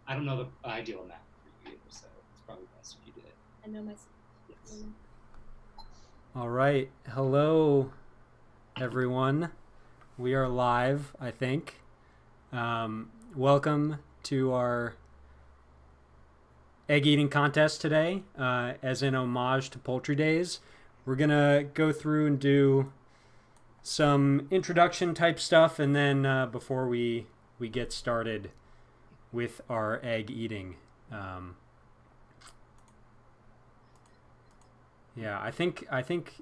I don't know the ideal map for you either, so it's probably best if you did it. I know myself. Yes. All right. Hello, everyone. We are live, I think. Welcome to our egg eating contest today, as an homage to Poultry Days. We're going to go through and do some introduction type stuff, and then before we get started with our egg eating. Yeah, I think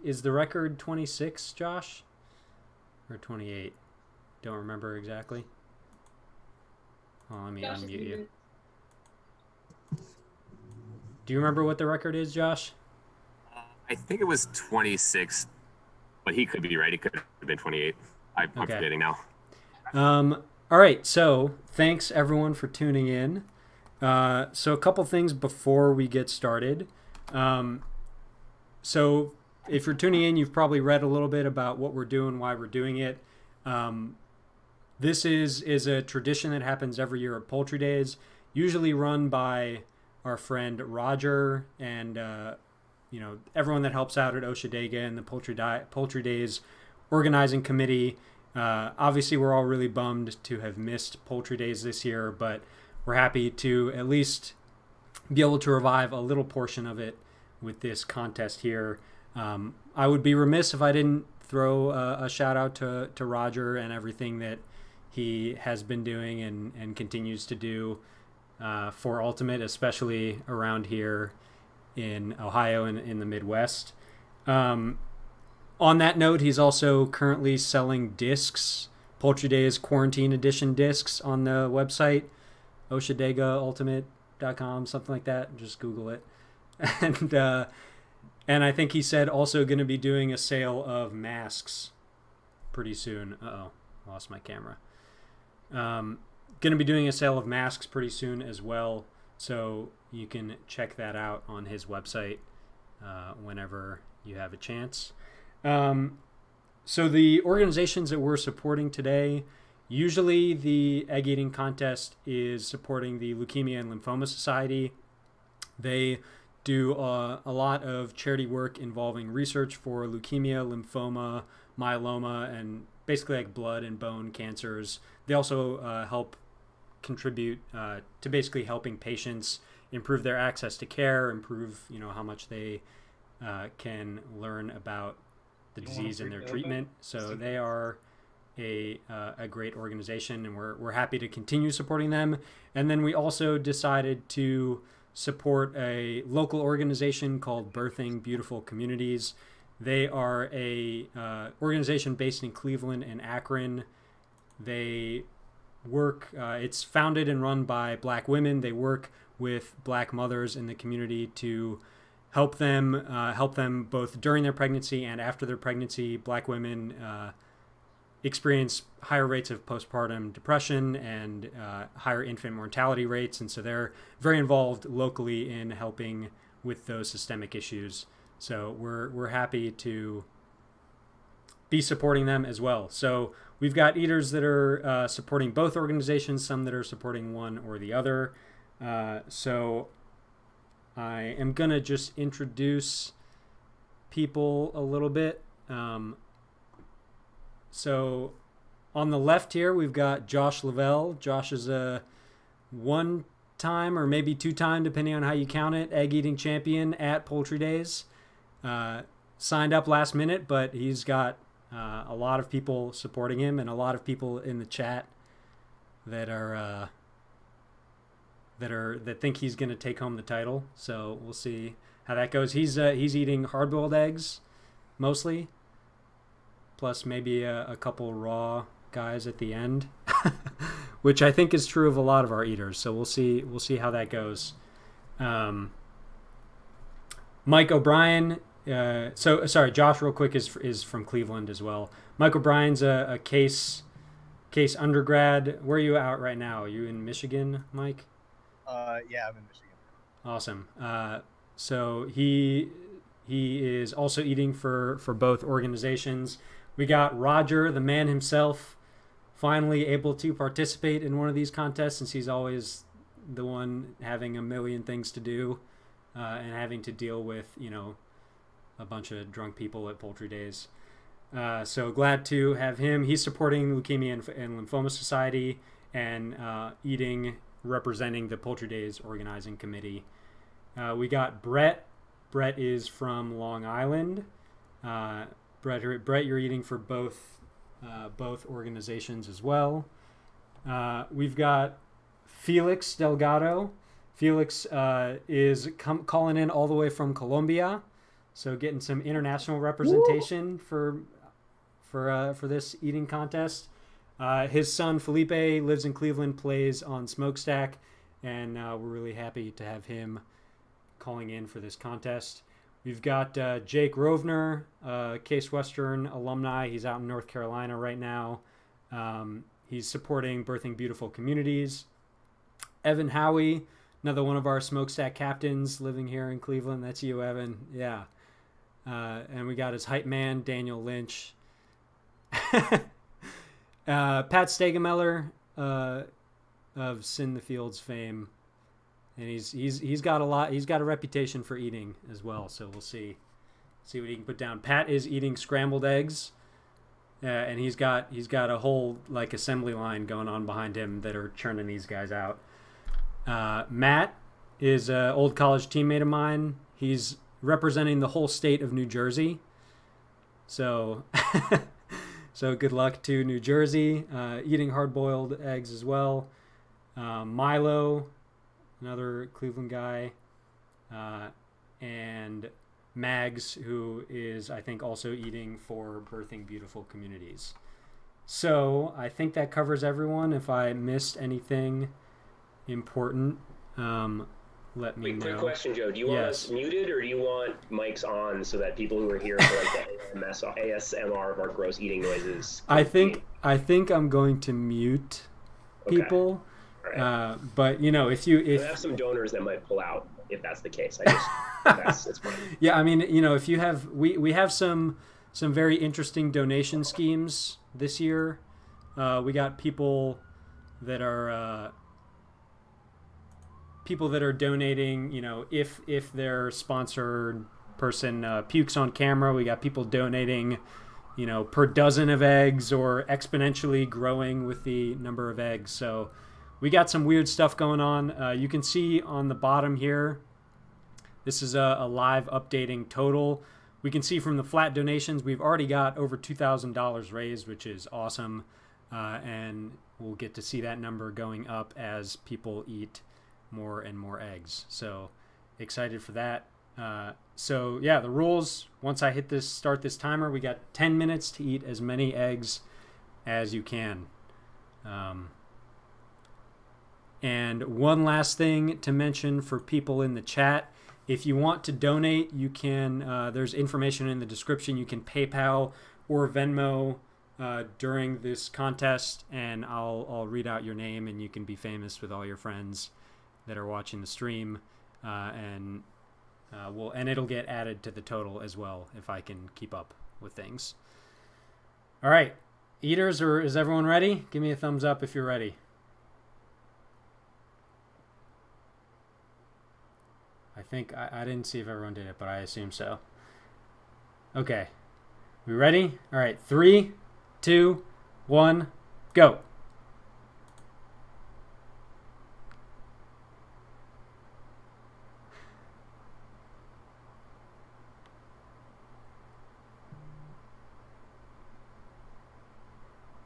is the record 26, Josh? Or 28? Don't remember exactly. Oh, let me Josh is unmute you. muted. Do you remember what the record is, Josh? I think it was 26, but he could be right. It could have been 28. I'm Okay. forgetting now. All right, so thanks everyone for tuning in. So a couple things before we get started. So if you're tuning in, you've probably read a little bit about what we're doing, why we're doing it. This is a tradition that happens every year at Poultry Days, usually run by our friend Roger and everyone that helps out at Oshadega and the Poultry Days organizing committee. Obviously, we're all really bummed to have missed Poultry Days this year, but we're happy to at least be able to revive a little portion of it with this contest here. I would be remiss if I didn't throw a shout out to Roger and everything that he has been doing and continues to do for Ultimate, especially around here in Ohio and in the Midwest. On that note, he's also currently selling discs, Poultry Days Quarantine Edition discs on the website, oshadegaultimate.com, something like that. Just Google it. And I think he said also going to be doing a sale of masks pretty soon. Lost my camera. Going to be doing a sale of masks pretty soon as well, so you can check that out on his website whenever you have a chance. So the organizations that we're supporting today, usually the egg eating contest is supporting the Leukemia and Lymphoma Society. They do a lot of charity work involving research for leukemia, lymphoma, myeloma, and basically like blood and bone cancers. They also help contribute to basically helping patients improve their access to care, improve how much they can learn about the disease and their treatment. So they are a great organization, and we're happy to continue supporting them. And then we also decided to support a local organization called Birthing Beautiful Communities. They are a organization based in Cleveland and Akron. They work, it's founded and run by Black women. They work with Black mothers in the community to help them both during their pregnancy and after their pregnancy. Black women experience higher rates of postpartum depression and higher infant mortality rates, and so they're very involved locally in helping with those systemic issues. So we're happy to be supporting them as well. So we've got eaters that are supporting both organizations, some that are supporting one or the other. So I am gonna just introduce people a little bit. So on the left here, we've got Josh Lavelle. Josh is a one-time or maybe two-time, depending on how you count it, egg-eating champion at Poultry Days. Signed up last minute, but he's got a lot of people supporting him and a lot of people in the chat that think he's going to take home the title. So we'll see how that goes. He's eating hard-boiled eggs mostly, plus maybe a couple raw guys at the end, which I think is true of a lot of our eaters. So we'll see how that goes. Mike O'Brien. Sorry, Josh. Real quick is from Cleveland as well. Mike O'Brien's a case undergrad. Where are you out right now? Are you in Michigan, Mike? Yeah, I'm in Michigan. Awesome. So he is also eating for both organizations. We got Roger, the man himself, finally able to participate in one of these contests, since he's always the one having a million things to do and having to deal with, a bunch of drunk people at Poultry Days. So glad to have him. He's supporting Leukemia and Lymphoma Society and eating, representing the Poultry Days organizing committee. We got Brett. Brett is from Long Island. Brett, you're eating for both organizations as well. We've got Felix Delgado. Felix is calling in all the way from Colombia, so getting some international representation for this eating contest. His son Felipe lives in Cleveland, plays on Smokestack, and we're really happy to have him calling in for this contest. We've got Jake Rovner, Case Western alumni. He's out in North Carolina right now. He's supporting Birthing Beautiful Communities. Evan Howie, another one of our Smokestack captains living here in Cleveland. That's you, Evan. Yeah. And we got his hype man, Daniel Lynch. Pat Stegemeller of Sin the Fields fame. And he's got a lot. He's got a reputation for eating as well. So we'll see what he can put down. Pat is eating scrambled eggs, and he's got a whole assembly line going on behind him that are churning these guys out. Matt is an old college teammate of mine. He's representing the whole state of New Jersey. So good luck to New Jersey. Eating hard-boiled eggs as well. Milo, another Cleveland guy, and Mags, who is, I think, also eating for Birthing Beautiful Communities. So I think that covers everyone. If I missed anything important, let me know. Quick question, Joe. Do you want us muted, or do you want mics on so that people who are here for the ASMR of our gross eating noises? I think I'm going to mute people. Okay. Right. But if you have some donors that might pull out if that's the case, it's fine. Yeah, I mean, if you have, we have some very interesting donation schemes this year. We got people that are donating. If their sponsored person pukes on camera, we got people donating, per dozen of eggs or exponentially growing with the number of eggs. So we got some weird stuff going on. You can see on the bottom here, this is a live updating total. We can see from the flat donations, we've already got over $2,000 raised, which is awesome. And we'll get to see that number going up as people eat more and more eggs. So excited for that. So yeah, the rules, once I start this timer, we got 10 minutes to eat as many eggs as you can. And one last thing to mention for people in the chat, if you want to donate, you can, there's information in the description. You can PayPal or Venmo during this contest, and I'll read out your name, and you can be famous with all your friends that are watching the stream, and it'll get added to the total as well if I can keep up with things. All right, eaters, is everyone ready? Give me a thumbs up if you're ready. I think I didn't see if everyone did it, but I assume so. Okay, we ready? All right, 3, 2, 1, go.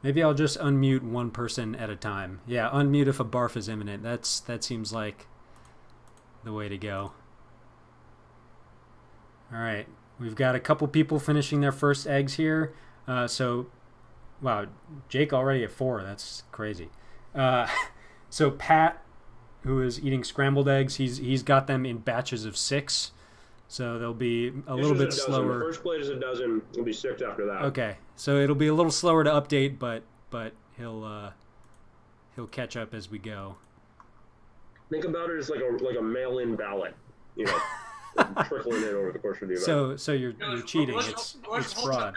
Maybe I'll just unmute one person at a time. Yeah, unmute if a barf is imminent. That seems like the way to go. All right, we've got a couple people finishing their first eggs here. So, wow, Jake already at 4. That's crazy. So Pat, who is eating scrambled eggs, he's got them in batches of 6. So they'll be a little bit slower. The first plate is a dozen. It'll be 6 after that. Okay, so it'll be a little slower to update, but he'll catch up as we go. Think about it as like a mail-in ballot, trickling in over the course of the event. So you're cheating. It's fraud.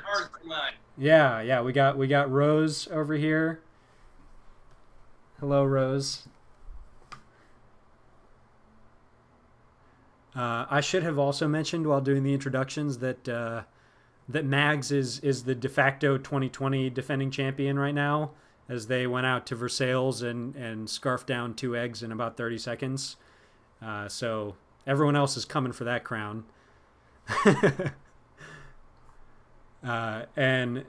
Yeah. We got Rose over here. Hello, Rose. I should have also mentioned while doing the introductions that that Mags is the de facto 2020 defending champion right now, as they went out to Versailles and scarfed down 2 eggs in about 30 seconds. So everyone else is coming for that crown. And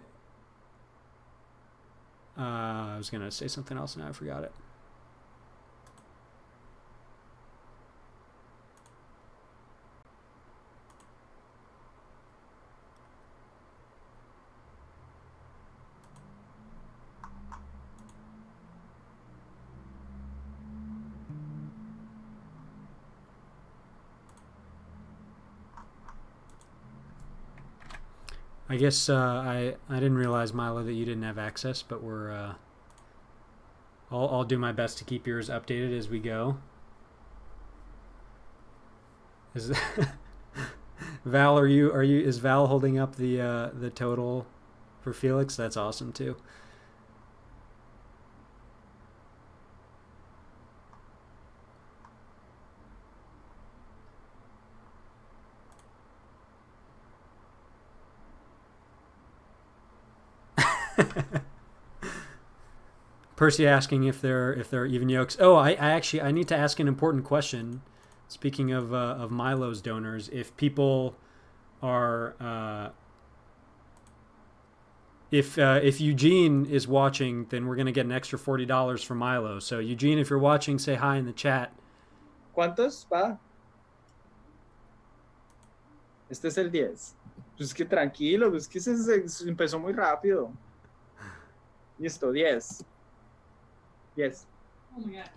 I was going to say something else and I forgot it. I guess I didn't realize, Milo, that you didn't have access, but we're I'll do my best to keep yours updated as we go. Is Val, is Val holding up the total for Felix? That's awesome too. Percy asking if they're even yolks. Oh, I actually need to ask an important question. Speaking of Milo's donors, if people are if Eugene is watching, then we're gonna get an extra $40 from Milo. So Eugene, if you're watching, say hi in the chat. ¿Cuántos va? Este es el 10. Pues que tranquilo, pues que se empezó muy rápido. Listo, 10. 10. Oh my god.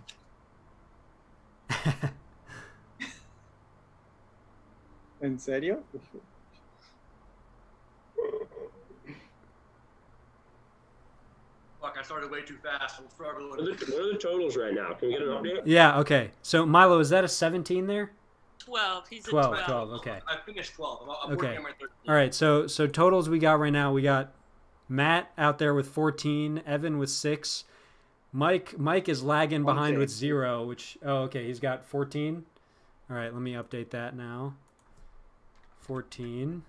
¿En serio? Fuck, I started way too fast. I'm struggling. What are the totals right now? Can we get an update? Yeah. Okay. So Milo, is that a 17 there? 12. He's 12. at 12. Okay. I finished 12. I'm Okay. working on my 13. All right. So totals we got right now. We got Matt out there with 14, Evan with 6. Mike is lagging behind with 0, which okay, he's got 14. All right, let me update that now. 14.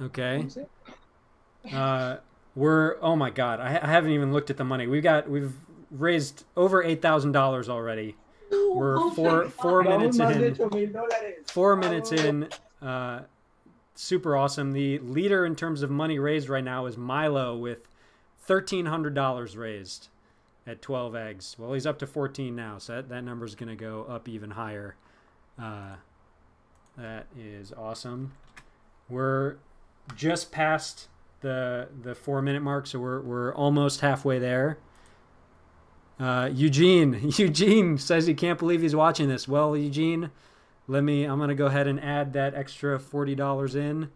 Okay. We're oh my god, I haven't even looked at the money. We've raised over $8,000 already. We're 4 minutes in. 4 minutes in. Super awesome. The leader in terms of money raised right now is Milo with $1,300 raised at 12 eggs. Well, he's up to 14 now, so that number's going to go up even higher. That is awesome. We're just past the 4 minute mark, so we're almost halfway there. Eugene says he can't believe he's watching this. Well, Eugene, I'm going to go ahead and add that extra $40 in.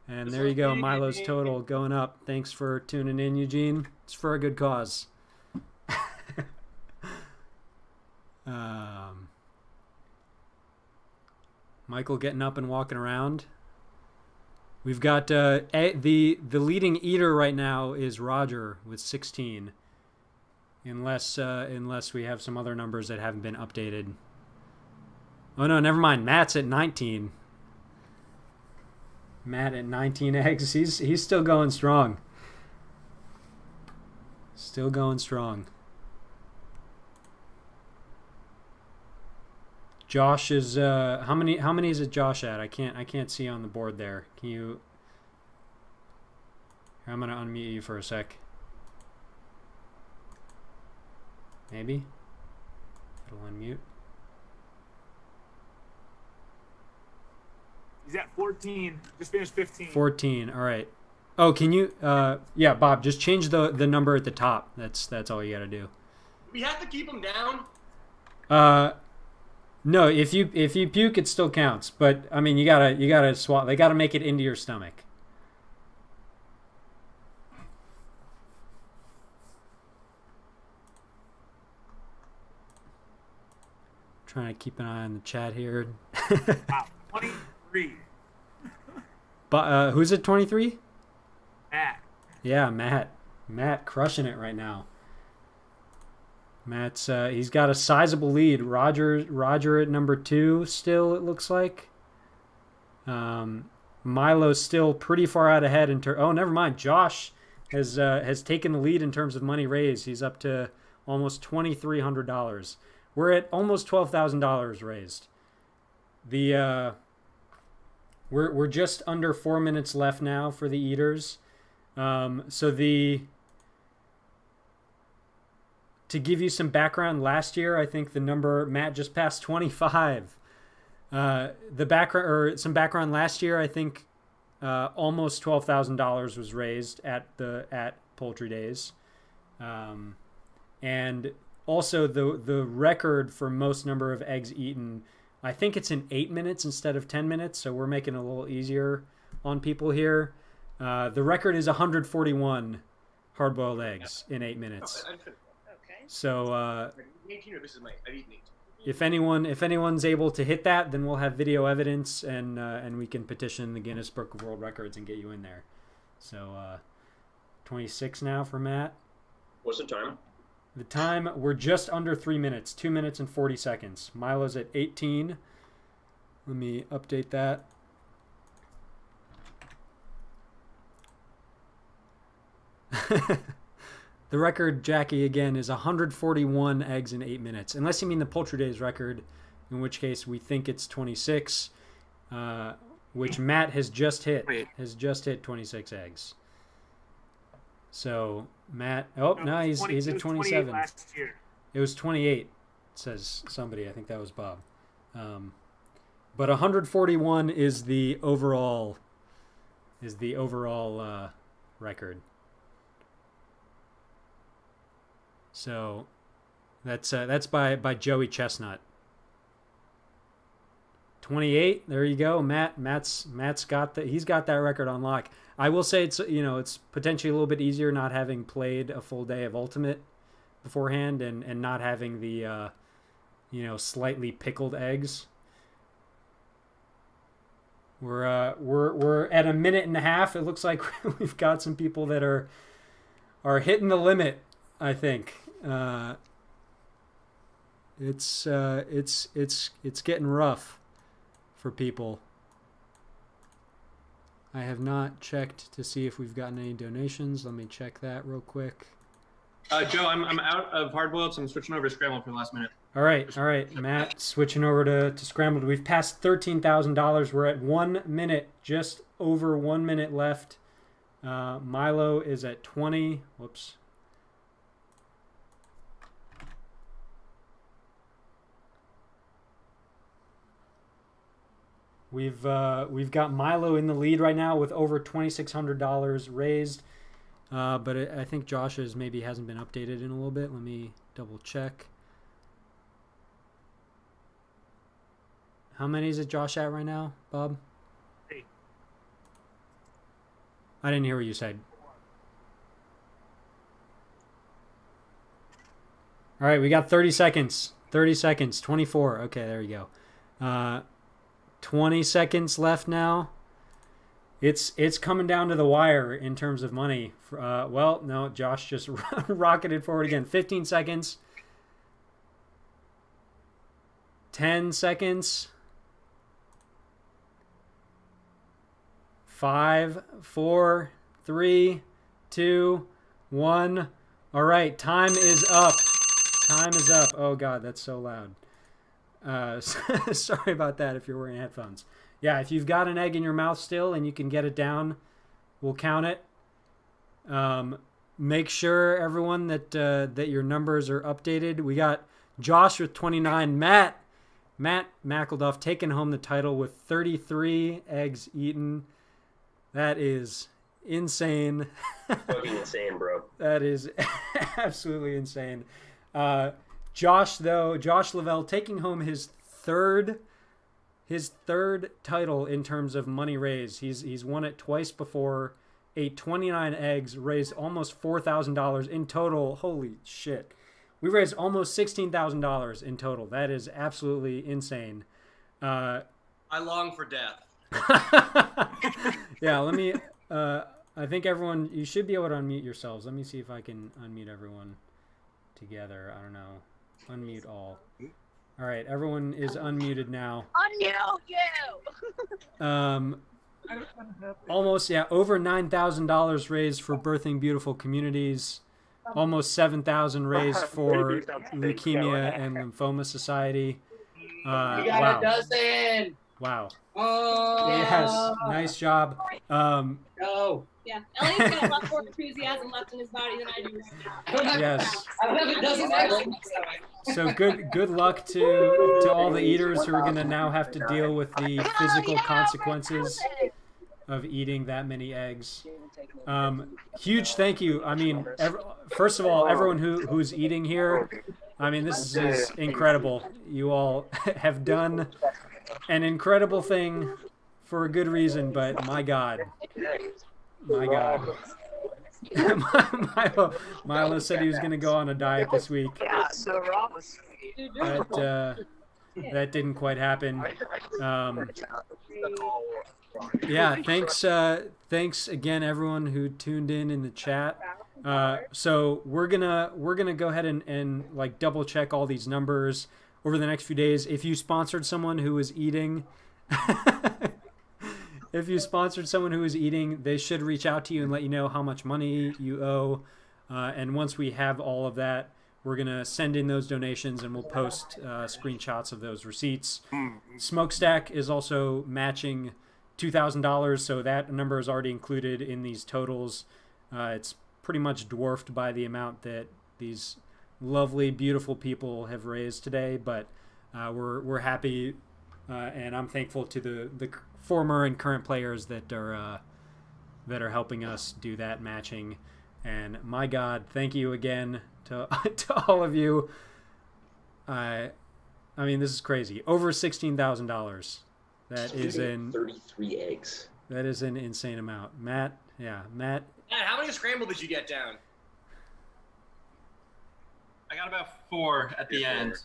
And there you go, Milo's total going up. Thanks for tuning in, Eugene. It's for a good cause. Michael getting up and walking around. We've got the leading eater right now is Roger with 16, unless we have some other numbers that haven't been updated. Oh no, never mind. Matt's at 19. Matt at 19 eggs. He's still going strong. Still going strong. Josh is how many is it Josh at? I can't see on the board there. Can you? Here, I'm gonna unmute you for a sec. Maybe it'll unmute. He's at 14. Just finished 15. 14. All right. Oh, can you? Yeah, Bob. Just change the number at the top. That's all you got to do. We have to keep him down. No. If you puke, it still counts. But I mean, you gotta swallow. They gotta make it into your stomach. Trying to keep an eye on the chat here. Wow, 23. But who's at 23? Matt. Yeah, Matt crushing it right now. Matt's he's got a sizable lead. Roger at number 2 still, it looks like. Milo's still pretty far out ahead oh, never mind. Josh has taken the lead in terms of money raised. He's up to almost $2,300. We're at almost $12,000 raised. We're just under 4 minutes left now for the eaters. To give you some background, last year I think the number, Matt just passed 25. Some background last year, I think almost $12,000 was raised at Poultry Days, and also the record for most number of eggs eaten, I think it's in 8 minutes instead of 10 minutes. So we're making it a little easier on people here. The record is 141 hard-boiled eggs in 8 minutes. Okay. So 18 or this is my. I've eaten 18. if anyone's able to hit that, then we'll have video evidence and we can petition the Guinness Book of World Records and get you in there. So 26 now for Matt. What's the time? The time, we're just under 3 minutes, 2 minutes and 40 seconds. Milo's at 18. Let me update that. The record, Jackie, again, is 141 eggs in 8 minutes. Unless you mean the Poultry Days record, in which case we think it's 26, which Matt has just hit. Has just hit 26 eggs. So Matt, he's at 27. Last year. It was 28, says somebody. I think that was Bob. But 141 is the overall record. So that's by Joey Chestnut. 28. There you go. Matt's got he's got that record on lock. I will say it's potentially a little bit easier not having played a full day of Ultimate beforehand and not having the slightly pickled eggs. We're at a minute and a half. It looks like we've got some people that are hitting the limit, I think. It's getting rough for people. I have not checked to see if we've gotten any donations. Let me check that real quick. Joe, I'm out of hard-boiled, so I'm switching over to scrambled for the last minute. All right, Matt, switching over to scrambled. We've passed $13,000. We're at 1 minute, just over 1 minute left. Milo is at 20. Whoops. We've got Milo in the lead right now with over $2,600 raised, but I think Josh's maybe hasn't been updated in a little bit. Let me double check. How many is it Josh at right now, Bob? 8. I didn't hear what you said. All right, we got 30 seconds. 30 seconds. 24. Okay, there you go. 20 seconds left now. It's coming down to the wire in terms of money. No, Josh just rocketed forward again. 15 seconds. 10 seconds. 5, 4, 3, 2, 1. All right, time is up. Time is up. Oh, God, that's so loud. Sorry about that if you're wearing headphones. Yeah, if you've got an egg in your mouth still and you can get it down, we'll count it. Make sure, everyone, that your numbers are updated. We got Josh with 29. Matt McElduff taking home the title with 33 eggs eaten. That is insane. Fucking insane, bro. That is absolutely insane. Josh Lavelle taking home his third title in terms of money raised. He's won it twice before. Ate 29 eggs, raised almost $4,000 in total. Holy shit. We raised almost $16,000 in total. That is absolutely insane. I long for death. Yeah, let me I think everyone, you should be able to unmute yourselves. Let me see if I can unmute everyone. together. I don't know. Unmute all. All right, everyone is unmuted now. Unmute you. Almost, yeah, over $9,000 raised for Birthing Beautiful Communities. Almost 7,000 raised for Leukemia and Lymphoma Society. You got a dozen. Wow. Oh. Yes, nice job. No. Yeah, Elliot's got a lot more enthusiasm left in his body than I do right now. Yes. I don't have a dozen eggs. So good luck to all the eaters who are going to now have to deal with the physical consequences of eating that many eggs. Huge thank you. I mean, first of all, everyone who's eating here, I mean, this is incredible. You all have done an incredible thing for a good reason, but my God. Milo said he was going to go on a diet this week. But that didn't quite happen. Yeah, thanks again, everyone who tuned in the chat. So we're gonna go ahead and like double check all these numbers over the next few days. If you sponsored someone who was eating, they should reach out to you and let you know how much money you owe. And once we have all of that, we're going to send in those donations and we'll post screenshots of those receipts. Smokestack is also matching $2,000, so that number is already included in these totals. It's pretty much dwarfed by the amount that these lovely, beautiful people have raised today, but we're happy, and I'm thankful to the former and current players that are helping us do that matching. And my God, thank you again to all of you. I mean, this is crazy. Over $16,000. That is 33 eggs. That is an insane amount. Matt. Matt, how many scrambled did you get down? I got about 4 at the end.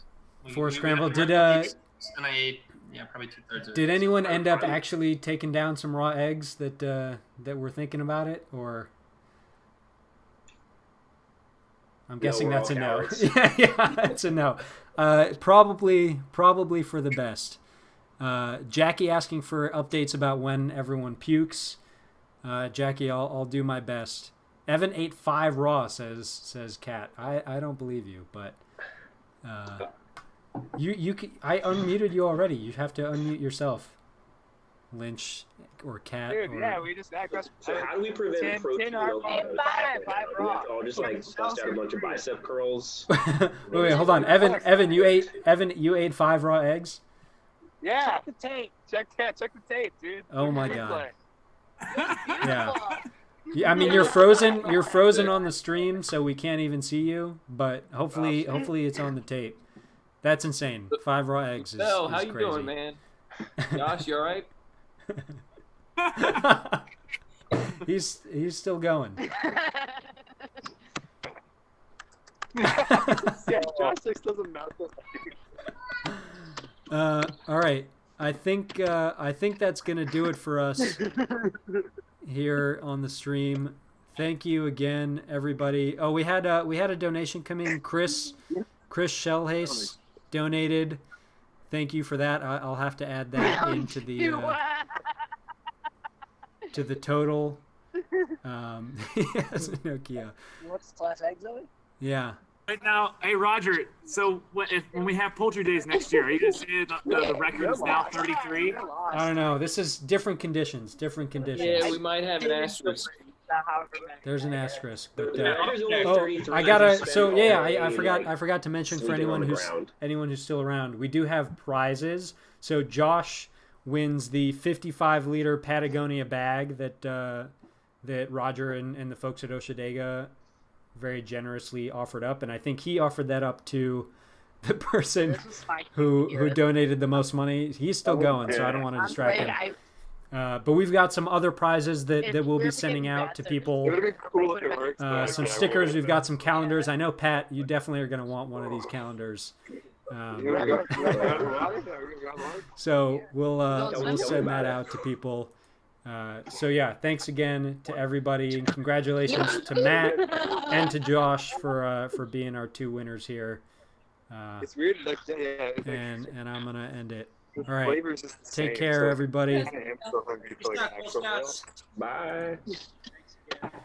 4 scrambled. And I ate, probably 2/3 of it. Did anyone end up actually taking down some raw eggs that were thinking about it, or? I'm guessing that's a no. yeah, it's a no. Probably for the best. Jackie asking for updates about when everyone pukes. Jackie, I'll do my best. Evan ate 5 raw, says Kat. I don't believe you, but I unmuted you already. You have to unmute yourself. Lynch or Cat. Dude, or... yeah, we just that question. So how do we prevent protein overload? I'll just like bust out a bunch of bicep curls. wait, hold on. Evan, you ate 5 raw eggs? Yeah. Check the tape. Check the tape, dude. Oh my God. Yeah. I mean, you're frozen on the stream, so we can't even see you. But hopefully it's on the tape. That's insane. 5 raw eggs is No, how is you crazy. doing, man? Josh, you all right? He's still going. Yeah, Josh 6 doesn't matter. All right. I think that's gonna do it for us here on the stream. Thank you again, everybody. Oh, we had a donation come in. Chris Shellhace donated. Thank you for that. I'll have to add that into the to the total. Yes, Nokia. What's the last egg, Zoe? Yeah. Right now, hey Roger. So when we have poultry days next year, are you gonna say the record is now 33? I don't know. This is different conditions. Yeah, we might have an asterisk. There's an asterisk, but I gotta. So yeah, I forgot to mention for anyone who's still around, we do have prizes. So Josh wins the 55-liter Patagonia bag that Roger and the folks at Oshadega very generously offered up, and I think he offered that up to the person who donated the most money. He's still going, so I don't want to distract him. But we've got some other prizes that we'll be sending out to people. Some stickers. We've got some calendars. I know, Pat, you definitely are going to want one of these calendars. So we'll send that out to people. So yeah, thanks again to everybody, and congratulations to Matt and to Josh for being our 2 winners here. It's weird, like, yeah. And I'm gonna end it. The All right, flavor's just the take same, care, so everybody. I am so hungry for like an actual meal. Bye.